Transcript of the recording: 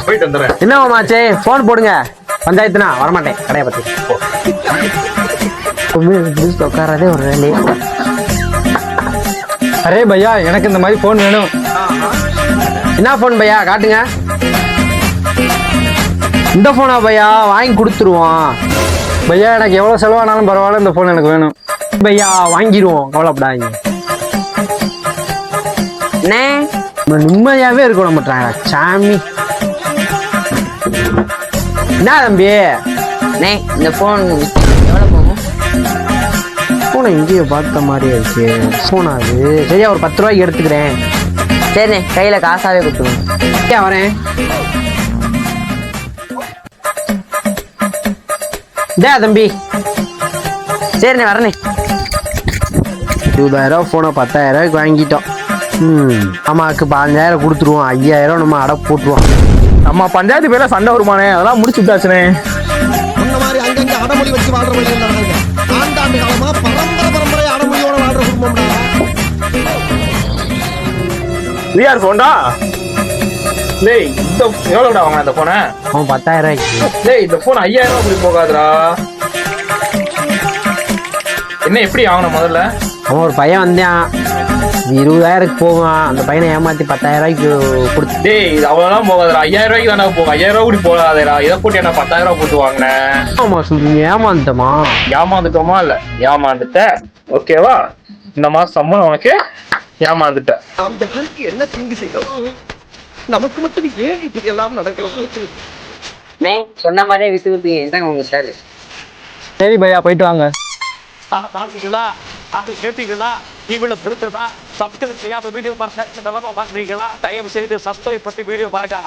போயிட்டு வந்துடுறேன். என்ன மாமாச்சே போன் போடுங்க. பஞ்சாயத்துனா வரமாட்டேன் கடையை பத்தி. உட்காரதே ஒரு வேலையே. அரே பையா எனக்கு இந்த மாதிரி போன் வேணும். என்ன போன் பையா காட்டுங்க. இந்த போனா பையா வாங்கி கொடுத்துருவோம். பையா எனக்கு எவ்வளவு செலவானாலும் பரவாயில்ல, இந்த போன் எனக்கு வேணும். பையா வாங்கிடுவோம், கவலைப்படாதீங்க. நிம்மதியாவே இருக்க மாட்டாங்க சாமி. என்ன தம்பி இந்த போன் எவ்வளவு போகும்? போனை இங்கேயே பார்த்த மாதிரி இருக்கு. போனா அது சரியா ஒரு 10 ரூபாய்க்கு எடுத்துக்கிறேன். சரிண்ணே, கையில காசாவே கொடுத்துருங்க. வரேன். தம்பி சரிண்ணே வரண்ணே. 20,000 போனை 10,000 ரூபாய்க்கு வாங்கிட்டோம். அம்மாவுக்கு 15,000 கொடுத்துருவோம். 5,000 நம்ம அடப்பு போட்டுருவோம். நம்ம பஞ்சாயத்து பேர்ல சண்டை வருமானே, அதெல்லாம் முடிச்சு விட்டாச்சுனே. இந்த மாதிரி அங்கங்க அடமொழி வச்சு வாழ்ற வழி இல்ல. ஆண்டாண்டு காலமா பரம்பரை அடமொழியோட வாழ்ற குடும்பம்டா. விஆர் போன்டா. டேய் இந்த எவ்வளவுடா வாங்க இந்த போனை? அவன் 10,000 ரூபாய்க்கு. டேய் இந்த போன் 5,000 அப்படி போகாதுடா. என்ன எப்படி வாங்கணும் முதல்ல? அவன் ஒரு பையன் வந்தான், 20,000 போவான். அந்த பையனை ஏமாத்தி 10,000 ரூபாய்க்கு கொடுத்து. டேய் இது அவ்வளவுதான் போகாதுடா. 5,000 ரூபாய்க்கு தானே போகும். 5,000 ரூபாய் கூட போகாதேடா. இதை போட்டு என்ன 10,000 ரூபாய் போட்டு வாங்கினேன். ஆமா சொல்றீங்க, ஏமாந்துட்டோமா? ஏமாந்துட்டோமா? இல்ல ஏமாந்துட்ட. ஓகேவா? இந்த மாசம் சம்பளம் உனக்கு ஏமாந்துட்ட. அந்த பேருக்கு என்ன தீங்கு செய்யணும்? நமக்கு மட்டும் ஏன் இப்படி எல்லாம் நடக்கிறது? சொன்ன மாதிரியே வித்து வித்து உங்க சார். சரி பையா போயிட்டு வாங்க. பார்த்தீங்களா, அது கேட்டீங்களா? இவ்வளவு பிடிச்சதா? சப்ஸ்கிரைப் செய்யாத வீடியோ பார்க்குறீங்களா? தயவு செய்து சப்ஸ்கிரைப் பண்ணி வீடியோ பார்க்க